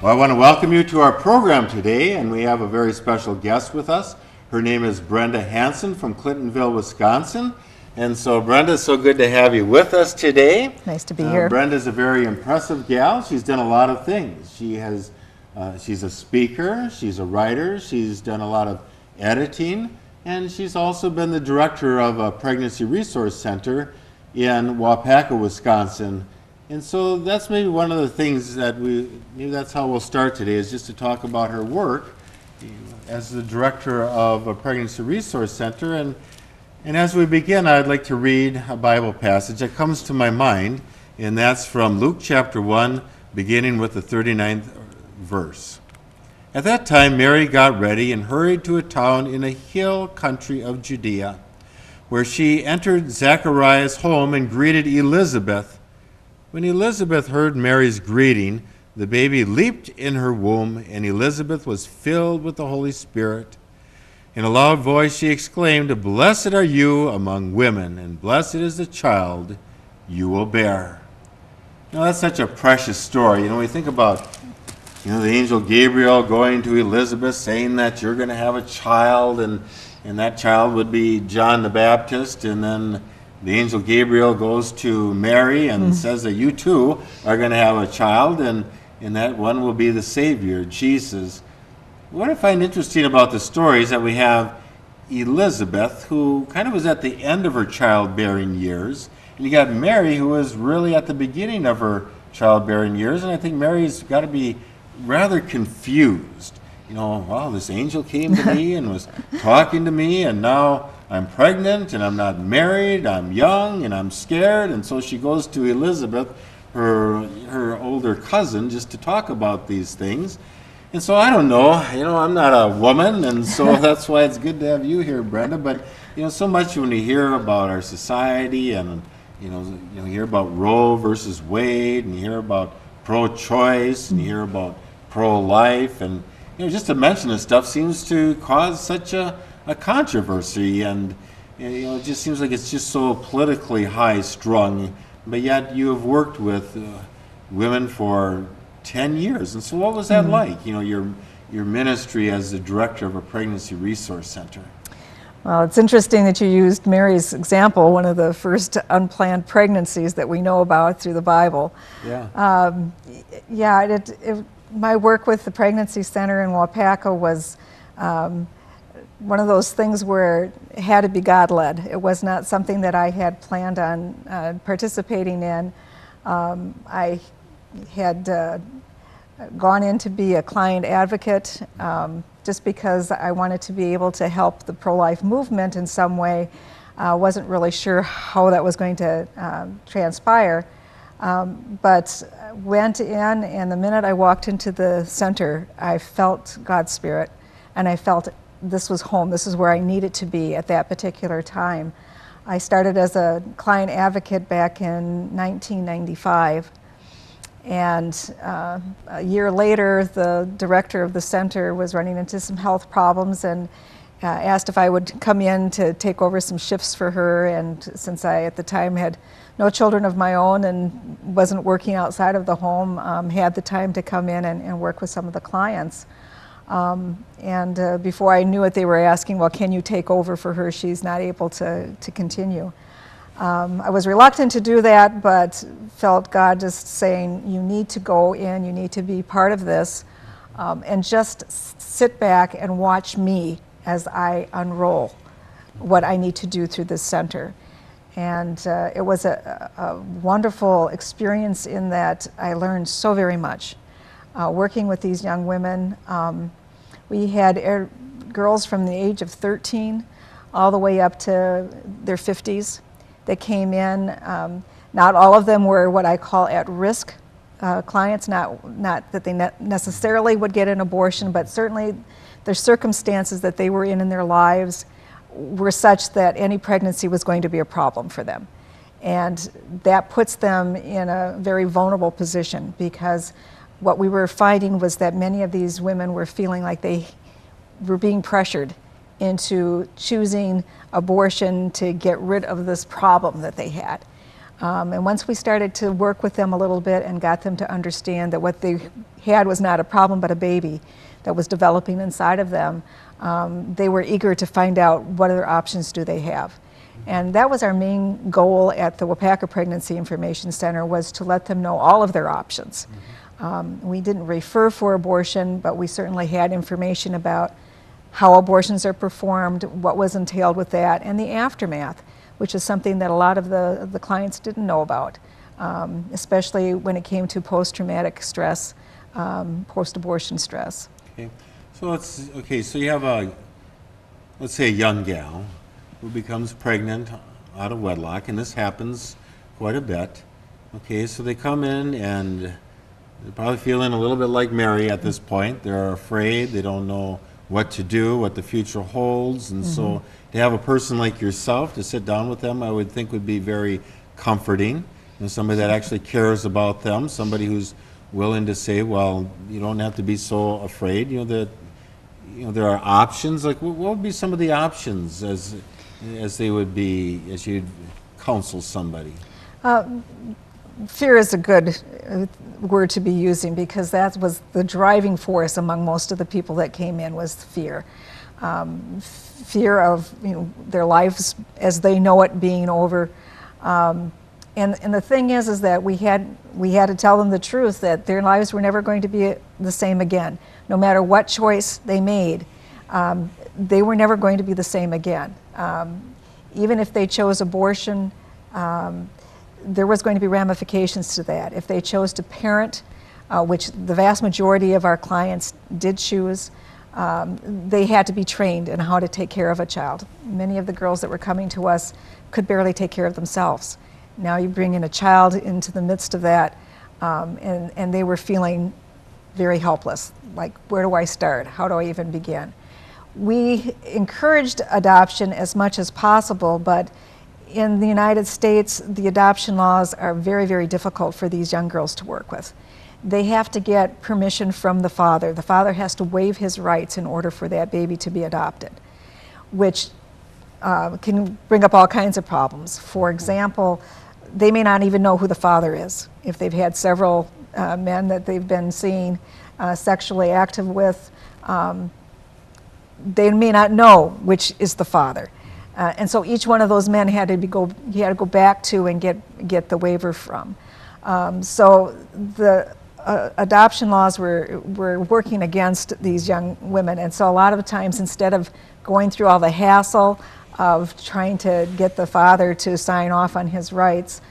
Well, I want to welcome you to our program today, and we have a very special guest with us. Her name is Brenda Hansen from Clintonville, Wisconsin. And so, Brenda, it's so good to have you with us today. Nice to be here. Brenda's a very impressive gal. She's done a lot of things. She's a speaker, she's a writer, she's done a lot of editing, and she's also been the director of a pregnancy resource center in Waupaca, Wisconsin. And so that's maybe one of the things that maybe that's how we'll start today, is just to talk about her work as the director of a pregnancy resource center. And as we begin, I'd like to read a Bible passage that comes to my mind, and that's from Luke chapter 1, beginning with the 39th verse. At that time, Mary got ready and hurried to a town in a hill country of Judea, where she entered Zachariah's home and greeted Elizabeth. When Elizabeth heard Mary's greeting, the baby leaped in her womb, and Elizabeth was filled with the Holy Spirit. In a loud voice she exclaimed, "Blessed are you among women, and blessed is the child you will bear." Now, that's such a precious story. We think about, the angel Gabriel going to Elizabeth saying that you're going to have a child, and that child would be John the Baptist, and then the angel Gabriel goes to Mary and says that you too are going to have a child, and that one will be the Savior, Jesus. What I find interesting about the story is that we have Elizabeth, who kind of was at the end of her childbearing years, and you got Mary, who was really at the beginning of her childbearing years, and I think Mary's got to be rather confused. Wow, this angel came to me and was talking to me, and now I'm pregnant and I'm not married, I'm young and I'm scared. And so she goes to Elizabeth, her older cousin, just to talk about these things. And so I don't know, I'm not a woman, and so that's why it's good to have you here, Brenda. But so much when you hear about our society, and you hear about Roe versus Wade, and you hear about pro-choice, and you hear about pro-life, and just to mention this stuff seems to cause such a controversy, and it just seems like it's just so politically high-strung. But yet you have worked with women for 10 years, and so what was that like? Your ministry as the director of a pregnancy resource center. Well, it's interesting that you used Mary's example, one of the first unplanned pregnancies that we know about through the Bible. Yeah. My work with the pregnancy center in Waupaca was one of those things where it had to be God-led. It was not something that I had planned on participating in. I had gone in to be a client advocate just because I wanted to be able to help the pro-life movement in some way. Wasn't really sure how that was going to transpire, but went in, and the minute I walked into the center, I felt God's Spirit, and I felt this was home. This is where I needed to be at that particular time. I started as a client advocate back in 1995, and a year later, the director of the center was running into some health problems and asked if I would come in to take over some shifts for her. And since I, at the time, had no children of my own and wasn't working outside of the home, had the time to come in and work with some of the clients. Before I knew it, they were asking, well, can you take over for her? She's not able to continue. I was reluctant to do that, but felt God just saying, you need to go in, you need to be part of this, and just sit back and watch me as I unroll what I need to do through this center. And it was a wonderful experience in that I learned so very much. Working with these young women, we had girls from the age of 13 all the way up to their 50s that came in. Not all of them were what I call at-risk clients, not that they necessarily would get an abortion, but certainly the circumstances that they were in their lives were such that any pregnancy was going to be a problem for them. And that puts them in a very vulnerable position, because what we were finding was that many of these women were feeling like they were being pressured into choosing abortion to get rid of this problem that they had. And once we started to work with them a little bit and got them to understand that what they had was not a problem but a baby that was developing inside of them, they were eager to find out what other options do they have. And that was our main goal at the Wapaka Pregnancy Information Center, was to let them know all of their options. We didn't refer for abortion, but we certainly had information about how abortions are performed, what was entailed with that, and the aftermath, which is something that a lot of the clients didn't know about, especially when it came to post-traumatic stress, post-abortion stress. Okay, so you have let's say a young gal who becomes pregnant out of wedlock, and this happens quite a bit. Okay, so they come in and they're probably feeling a little bit like Mary at this point. They're afraid, they don't know what to do, what the future holds, and so to have a person like yourself to sit down with them, I would think would be very comforting. Somebody that actually cares about them, somebody who's willing to say, well, you don't have to be so afraid. That there are options. Like, what would be some of the options as they would be as you'd counsel somebody? Fear is a good word to be using, because that was the driving force among most of the people that came in, was fear. Fear of their lives as they know it being over. And the thing is that we had to tell them the truth, that their lives were never going to be the same again. No matter what choice they made, they were never going to be the same again. Even if they chose abortion, there was going to be ramifications to that. If they chose to parent, which the vast majority of our clients did choose, they had to be trained in how to take care of a child. Many of the girls that were coming to us could barely take care of themselves. Now you bring in a child into the midst of that, and they were feeling very helpless. Like, where do I start? How do I even begin? We encouraged adoption as much as possible, but in the United States, the adoption laws are very, very difficult for these young girls to work with. They have to get permission from the father. The father has to waive his rights in order for that baby to be adopted, which can bring up all kinds of problems. For example, they may not even know who the father is. If they've had several men that they've been seeing sexually active with, they may not know which is the father. And so each one of those men he had to go back to and get the waiver from. So the adoption laws were working against these young women, and so a lot of the times, instead of going through all the hassle of trying to get the father to sign off on his rights,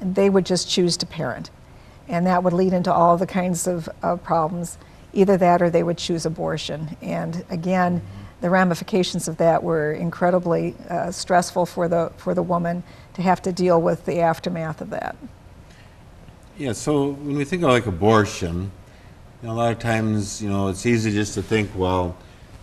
they would just choose to parent, and that would lead into all the kinds of problems. Either that, or they would choose abortion, and again, the ramifications of that were incredibly stressful for the woman to have to deal with the aftermath of that. Yeah, so when we think of like abortion, a lot of times, it's easy just to think, well,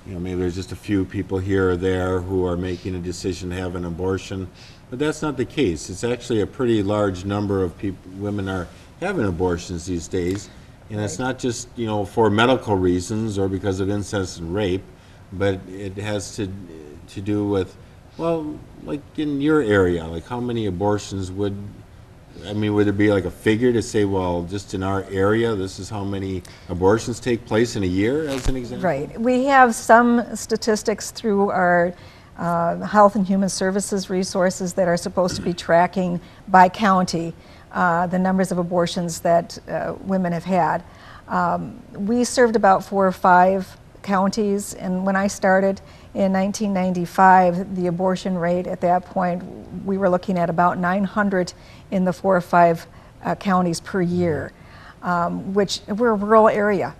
maybe there's just a few people here or there who are making a decision to have an abortion, but that's not the case. It's actually a pretty large number of women are having abortions these days, and it's not just, for medical reasons or because of incest and rape, but it has to do with, well, like in your area, like how many abortions would there be like a figure to say, well, just in our area, this is how many abortions take place in a year, as an example? Right. We have some statistics through our Health and Human Services resources that are supposed to be tracking by county the numbers of abortions that women have had. We served about 4 or 5 counties, and when I started in 1995, the abortion rate at that point, we were looking at about 900 in the 4 or 5 counties per year, which we're a rural area.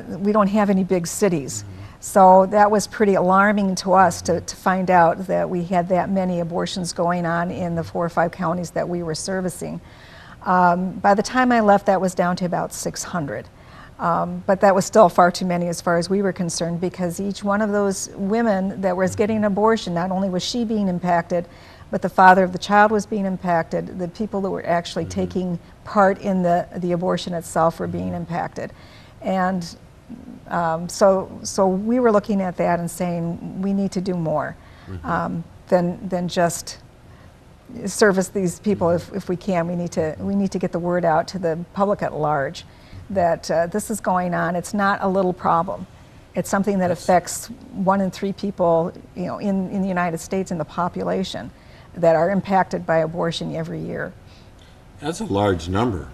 We don't have any big cities. So that was pretty alarming to us to find out that we had that many abortions going on in the 4 or 5 counties that we were servicing. By the time I left, that was down to about 600. But that was still far too many as far as we were concerned, because each one of those women that was getting an abortion, not only was she being impacted, but the father of the child was being impacted. The people that were actually taking part in the abortion itself were being impacted. And so we were looking at that and saying, we need to do more than just service these people if we can. We need to get the word out to the public at large that this is going on. It's not a little problem. It's something that affects 1 in 3 people, in the United States in the population that are impacted by abortion every year. That's a large number.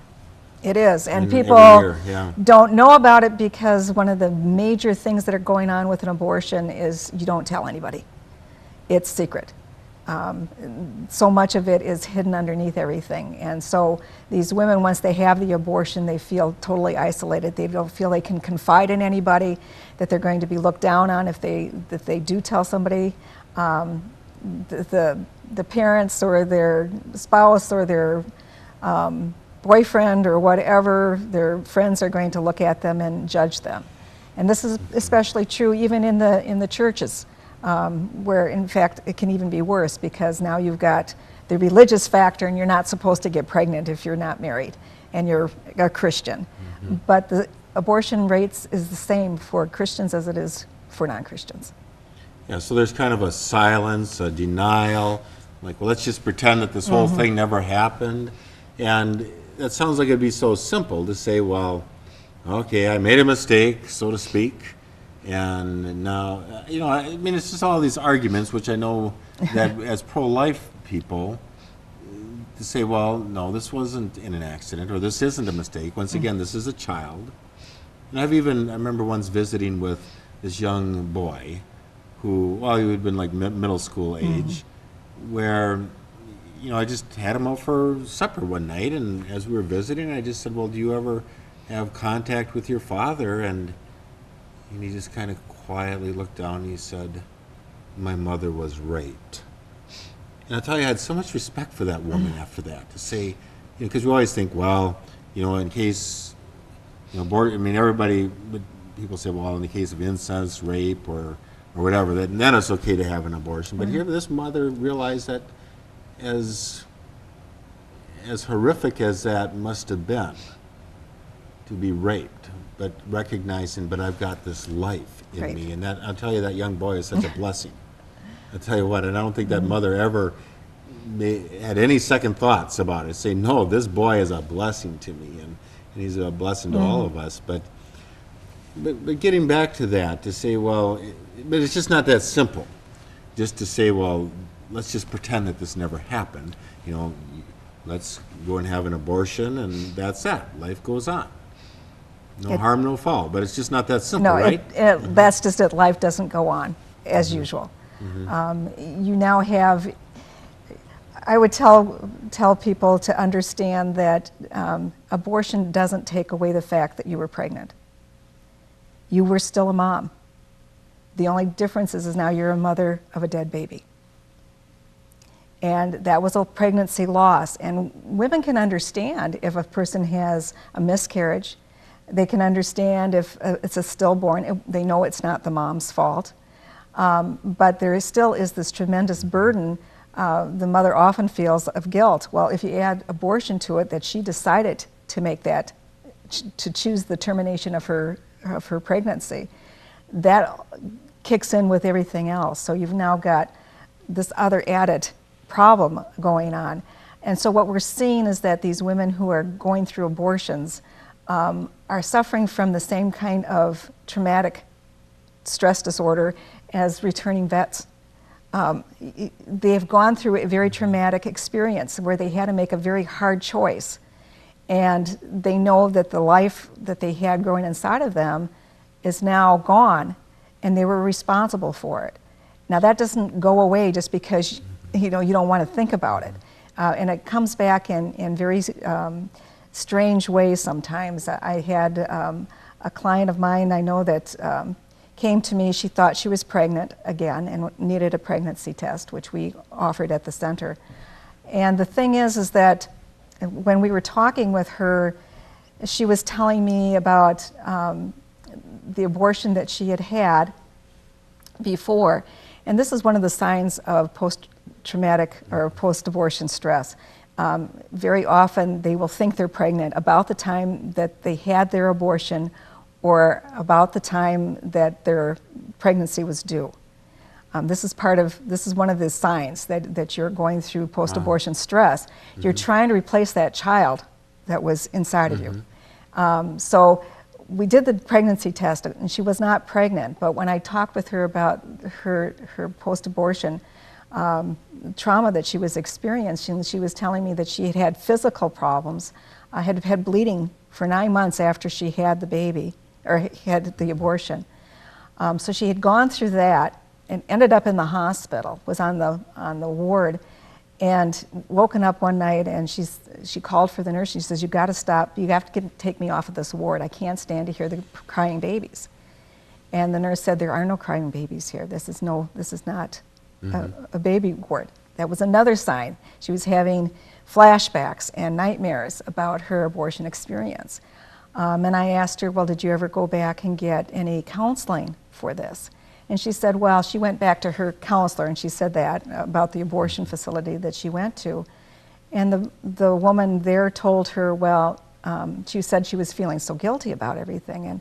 It is, and Every people year, yeah. don't know about it because one of the major things that are going on with an abortion is you don't tell anybody. It's secret. So much of it is hidden underneath everything, and so these women, once they have the abortion, they feel totally isolated. They don't feel they can confide in anybody, that they're going to be looked down on if they do tell somebody. The parents or their spouse or their boyfriend or whatever, their friends are going to look at them and judge them. And this is especially true even in the churches, where in fact it can even be worse because now you've got the religious factor and you're not supposed to get pregnant if you're not married and you're a Christian. Mm-hmm. But the abortion rates is the same for Christians as it is for non-Christians. Yeah, so there's kind of a silence, a denial, like, well, let's just pretend that this whole thing never happened. And that sounds like it'd be so simple to say, well, okay, I made a mistake, so to speak, and now, I mean, it's just all these arguments, which I know that as pro-life people, to say, well, no, this wasn't in an accident, or this isn't a mistake. Once again, this is a child. And I remember once visiting with this young boy who, well, he had been like middle school age, where, I just had him out for supper one night, and as we were visiting, I just said, well, do you ever have contact with your father? And he just kind of quietly looked down and he said, my mother was raped. And I'll tell you, I had so much respect for that woman after that, to say, because we always think, well, in case, people say, well, in the case of incest, rape, or whatever, then it's okay to have an abortion. But here, this mother realized that as horrific as that must have been, to be raped, but recognizing, but I've got this life in me. And that, I'll tell you, that young boy is such a blessing. I'll tell you what, and I don't think that mother ever had any second thoughts about it. Say, no, this boy is a blessing to me, and he's a blessing to all of us. But getting back to that, to say, well, but it's just not that simple. Just to say, well, let's just pretend that this never happened. Let's go and have an abortion, and that's that. Life goes on. No harm, no foul. But it's just not that simple, right? That's just it. Life doesn't go on as usual. You now have, I would tell people to understand that abortion doesn't take away the fact that you were pregnant. You were still a mom. The only difference is now you're a mother of a dead baby. And that was a pregnancy loss. And women can understand if a person has a miscarriage. They can understand if it's a stillborn. They know it's not the mom's fault. But there still is this tremendous burden the mother often feels of guilt. Well, if you add abortion to it, that she decided to make that, to choose the termination of her pregnancy, that kicks in with everything else. So you've now got this other added problem going on. And so what we're seeing is that these women who are going through abortions are suffering from the same kind of traumatic stress disorder as returning vets. They've gone through a very traumatic experience where they had to make a very hard choice. And they know that the life that they had growing inside of them is now gone, and they were responsible for it. Now that doesn't go away just because you don't want to think about it. And it comes back in very strange ways sometimes. I had a client of mine I know that came to me. She thought she was pregnant again and needed a pregnancy test, which we offered at the center. And the thing is that when we were talking with her, she was telling me about the abortion that she had had before. And this is one of the signs of post-traumatic or post-abortion stress. Very often they will think they're pregnant about the time that they had their abortion or about the time that their pregnancy was due. This is one of the signs that you're going through post-abortion stress. You're trying to replace that child that was inside of you. So we did the pregnancy test, and she was not pregnant, but when I talked with her about her post-abortion trauma that she was experiencing, she was telling me that she had had physical problems, had had bleeding for 9 months after she had the baby, or had the abortion. So she had gone through that and ended up in the hospital, was on the ward, and woken up one night, and she called for the nurse. She says, "You got to stop. You have to take me off of this ward. I can't stand to hear the crying babies." And the nurse said, "There are no crying babies here. This is not a baby ward." That was another sign. She was having flashbacks and nightmares about her abortion experience. And I asked her, "Well, did you ever go back and get any counseling for this?" And she said, well, she went back to her counselor, and she said that about the abortion facility that she went to. And the woman there told her, well, she said she was feeling so guilty about everything. And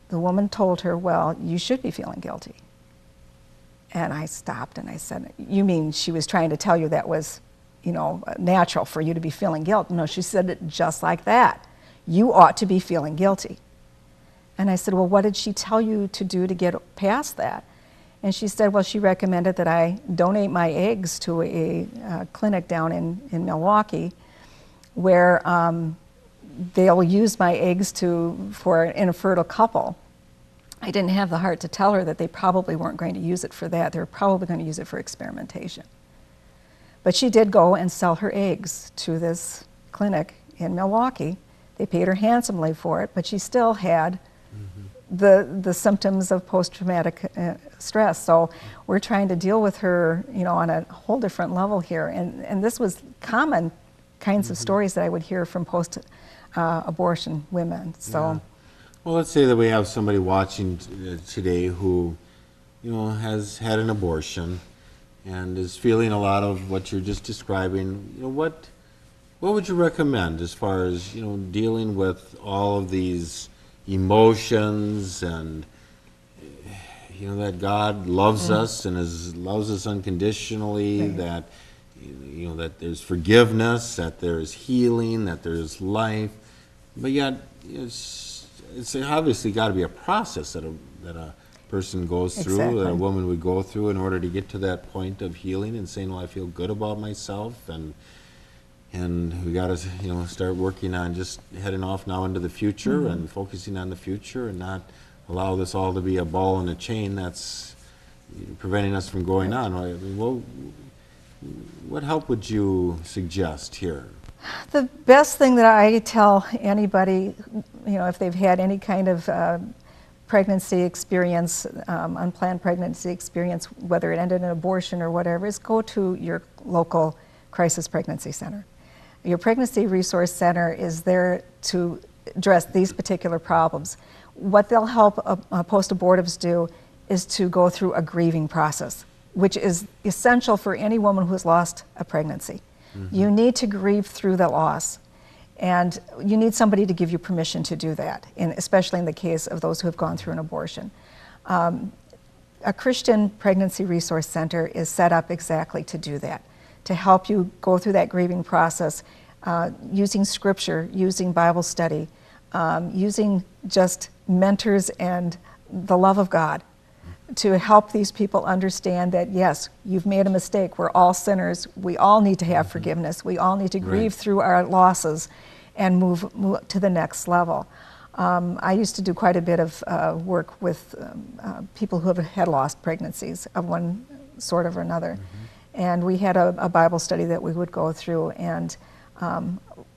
the woman told her, well, you should be feeling guilty. And I stopped and I said, you mean she was trying to tell you that was, natural for you to be feeling guilt? No, she said it just like that. You ought to be feeling guilty. And I said, well, what did she tell you to do to get past that? And she said, well, she recommended that I donate my eggs to a clinic down in Milwaukee, where they'll use my eggs for an infertile couple. I didn't have the heart to tell her that they probably weren't going to use it for that. They were probably going to use it for experimentation. But she did go and sell her eggs to this clinic in Milwaukee. They paid her handsomely for it, but she still had the symptoms of post-traumatic stress. So we're trying to deal with her, on a whole different level here. And this was common kinds of stories that I would hear from post-abortion women. So, yeah. Well, let's say that we have somebody watching today who, has had an abortion and is feeling a lot of what you're just describing. What would you recommend as far as, dealing with all of these emotions, and that God loves us and loves us unconditionally, that that there's forgiveness, that there's healing, that there's life, but yet it's obviously got to be a process that a person goes through, exactly. that a woman would go through in order to get to that point of healing and saying, well, I feel good about myself, and we got to start working on just heading off now into the future and focusing on the future, and not allow this all to be a ball and a chain that's preventing us from going on. I mean, what help would you suggest here? The best thing that I tell anybody, if they've had any kind of pregnancy experience, unplanned pregnancy experience, whether it ended in abortion or whatever, is go to your local crisis pregnancy center. Your pregnancy resource center is there to address these particular problems. What they'll help post-abortives do is to go through a grieving process, which is essential for any woman who has lost a pregnancy. You need to grieve through the loss, and you need somebody to give you permission to do that, especially in the case of those who have gone through an abortion. A Christian pregnancy resource center is set up exactly to do that, to help you go through that grieving process, using scripture, using Bible study, using just mentors and the love of God to help these people understand that, yes, you've made a mistake. We're all sinners. We all need to have forgiveness. We all need to grieve through our losses and move to the next level. I used to do quite a bit of work with people who have had lost pregnancies of one sort or another. And we had a Bible study that we would go through. And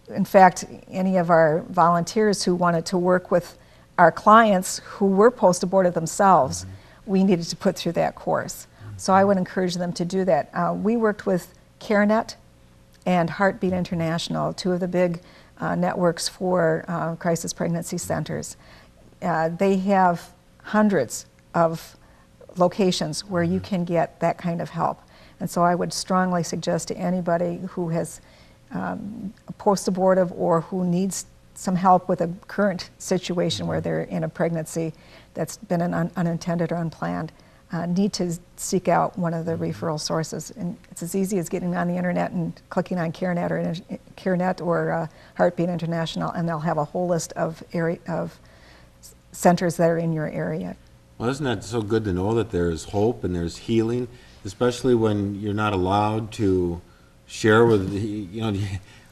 in fact, any of our volunteers who wanted to work with our clients who were post-abortive themselves, we needed to put through that course. So I would encourage them to do that. We worked with CareNet and Heartbeat International, two of the big networks for crisis pregnancy centers. They have hundreds of locations where you can get that kind of help. And so I would strongly suggest to anybody who has post-abortive or who needs some help with a current situation where they're in a pregnancy that's been an unintended or unplanned, need to seek out one of the referral sources. And it's as easy as getting on the internet and clicking on CareNet or Heartbeat International, and they'll have a whole list of centers that are in your area. Well, isn't that so good to know that there's hope and there's healing, especially when you're not allowed to share with,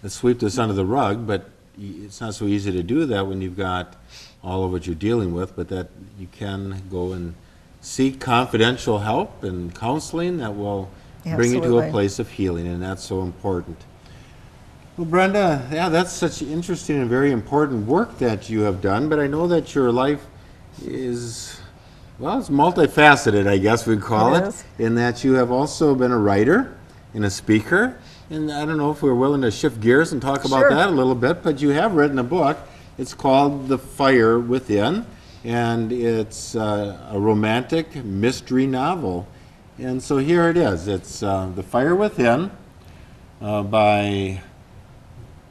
let's sweep this under the rug, but it's not so easy to do that when you've got all of what you're dealing with, but that you can go and seek confidential help and counseling that will bring you to a place of healing, and that's so important. Well, Brenda, yeah, that's such interesting and very important work that you have done, but I know that your life is, well, it's multifaceted, I guess we'd call it, in that you have also been a writer and a speaker, and I don't know if we're willing to shift gears and talk about that a little bit, but you have written a book. It's called The Fire Within, and it's a romantic mystery novel. And so here it is. It's The Fire Within by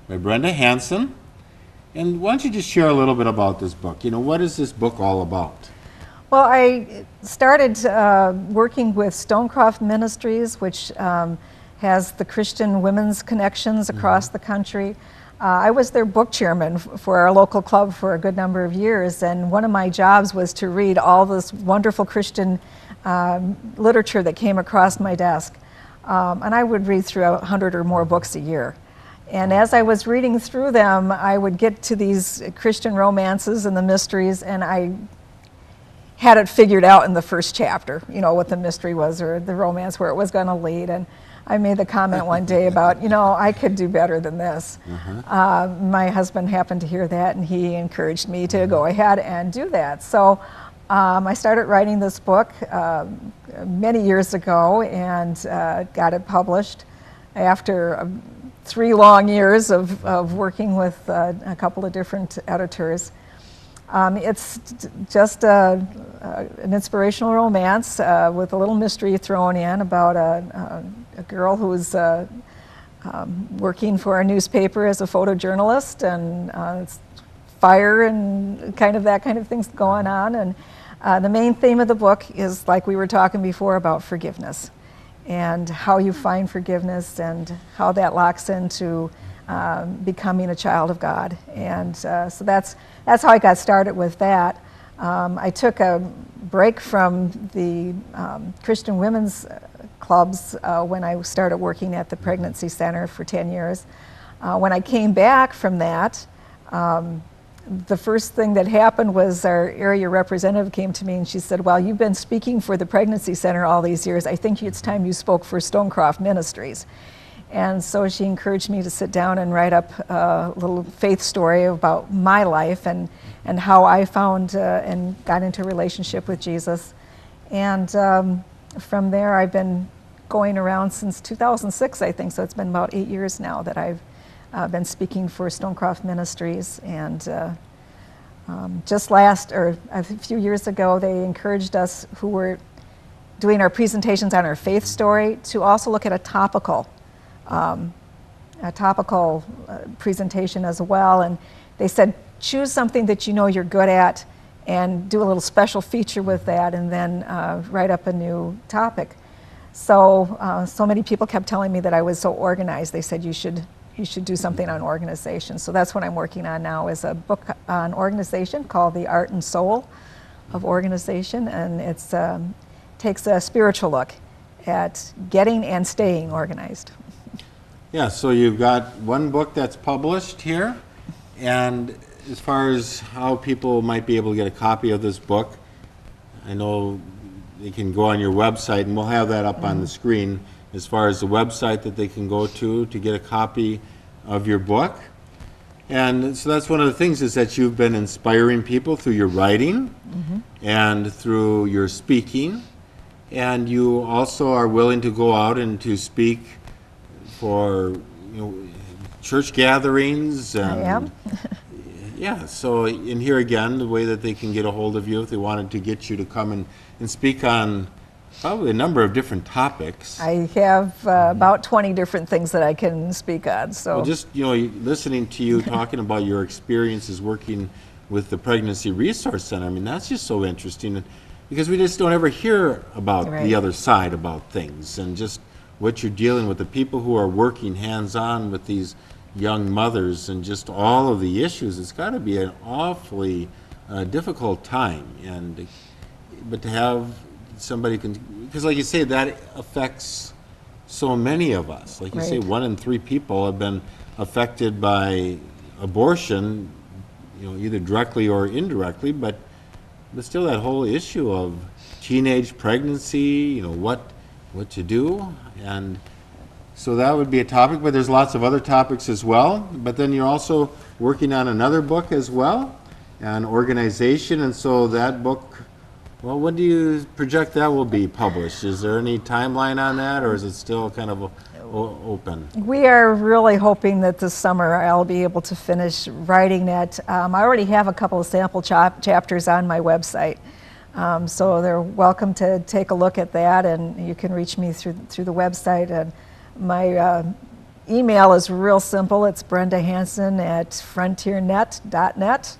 Brenda Hansen. And why don't you just share a little bit about this book? What is this book all about? Well, I started working with Stonecroft Ministries, which has the Christian women's connections across the country. I was their book chairman for our local club for a good number of years, and one of my jobs was to read all this wonderful Christian literature that came across my desk. And I would read through 100 or more books a year. And as I was reading through them, I would get to these Christian romances and the mysteries, and I had it figured out in the first chapter, what the mystery was or the romance, where it was going to lead. And I made the comment one day about, I could do better than this. My husband happened to hear that, and he encouraged me to go ahead and do that. So I started writing this book many years ago and got it published after 3 long years of working with a couple of different editors. It's just an inspirational romance with a little mystery thrown in about a girl who's working for a newspaper as a photojournalist, and it's fire and that kind of things going on. And the main theme of the book is, like we were talking before, about forgiveness and how you find forgiveness and how that locks into becoming a child of God. And so that's how I got started with that. I took a break from the Christian women's clubs when I started working at the pregnancy center for 10 years. When I came back from that, the first thing that happened was our area representative came to me and she said, well, you've been speaking for the pregnancy center all these years. I think it's time you spoke for Stonecroft Ministries. And so she encouraged me to sit down and write up a little faith story about my life and how I found and got into a relationship with Jesus. And from there, I've been going around since 2006, I think, so it's been about 8 years now that I've been speaking for Stonecroft Ministries. And just a few years ago, they encouraged us who were doing our presentations on our faith story to also look at a topical presentation as well. And they said, choose something that you know you're good at and do a little special feature with that, and then write up a new topic. So many people kept telling me that I was so organized. They said, you should do something on organization. So that's what I'm working on now, is a book on organization called The Art and Soul of Organization. And it's takes a spiritual look at getting and staying organized. Yeah, so you've got one book that's published here, and as far as how people might be able to get a copy of this book, I know they can go on your website, and we'll have that up on the screen, as far as the website that they can go to get a copy of your book. And so that's one of the things, is that you've been inspiring people through your writing and through your speaking, and you also are willing to go out and to speak for church gatherings. And, I am. yeah, so in here again, the way that they can get a hold of you if they wanted to get you to come and speak on probably a number of different topics. I have about 20 different things that I can speak on. So well, just listening to you talking about your experiences working with the Pregnancy Resource Center, I mean, that's just so interesting. because we just don't ever hear about Right. the other side about things, and just what you're dealing with, the people who are working hands-on with these young mothers, and just all of the issues. It's got to be an awfully difficult time, but to have somebody because like you say, that affects so many of us. Like you say, Right. 1 in 3 people have been affected by abortion, either directly or indirectly, but still that whole issue of teenage pregnancy, what to do. And so that would be a topic, but there's lots of other topics as well. But then you're also working on another book as well, an organization, and so that book, well, when do you project that will be published? Is there any timeline on that, or is it still kind of open? We are really hoping that this summer I'll be able to finish writing that. I already have a couple of sample chapters on my website, so they're welcome to take a look at that, and you can reach me through the website. And my email is real simple. It's Brenda Hansen at frontiernet.net.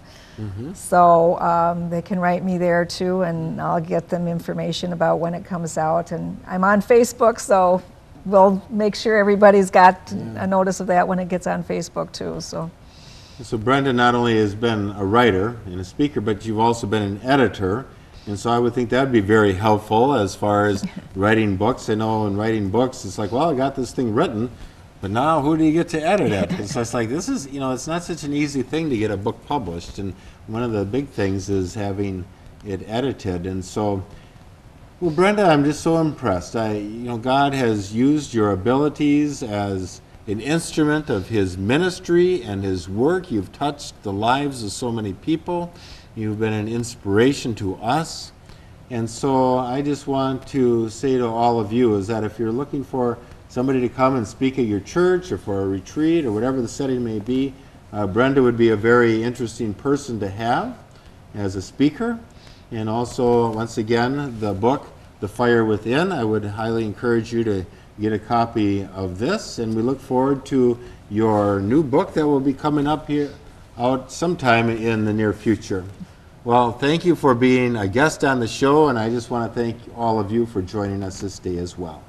So they can write me there too, and I'll get them information about when it comes out. And I'm on Facebook, so we'll make sure everybody's got a notice of that when it gets on Facebook too. So Brenda not only has been a writer and a speaker, but you've also been an editor. And so I would think that would be very helpful as far as writing books. I know in writing books, it's like, well, I got this thing written, but now who do you get to edit it? So it's like, this is, it's not such an easy thing to get a book published. And one of the big things is having it edited. And so, well, Brenda, I'm just so impressed. God has used your abilities as an instrument of His ministry and His work. You've touched the lives of so many people. You've been an inspiration to us. And so I just want to say to all of you is that if you're looking for somebody to come and speak at your church or for a retreat or whatever the setting may be, Brenda would be a very interesting person to have as a speaker. And also, once again, the book, The Fire Within, I would highly encourage you to get a copy of this. And we look forward to your new book that will be coming up here out sometime in the near future. Well, thank you for being a guest on the show, and I just want to thank all of you for joining us this day as well.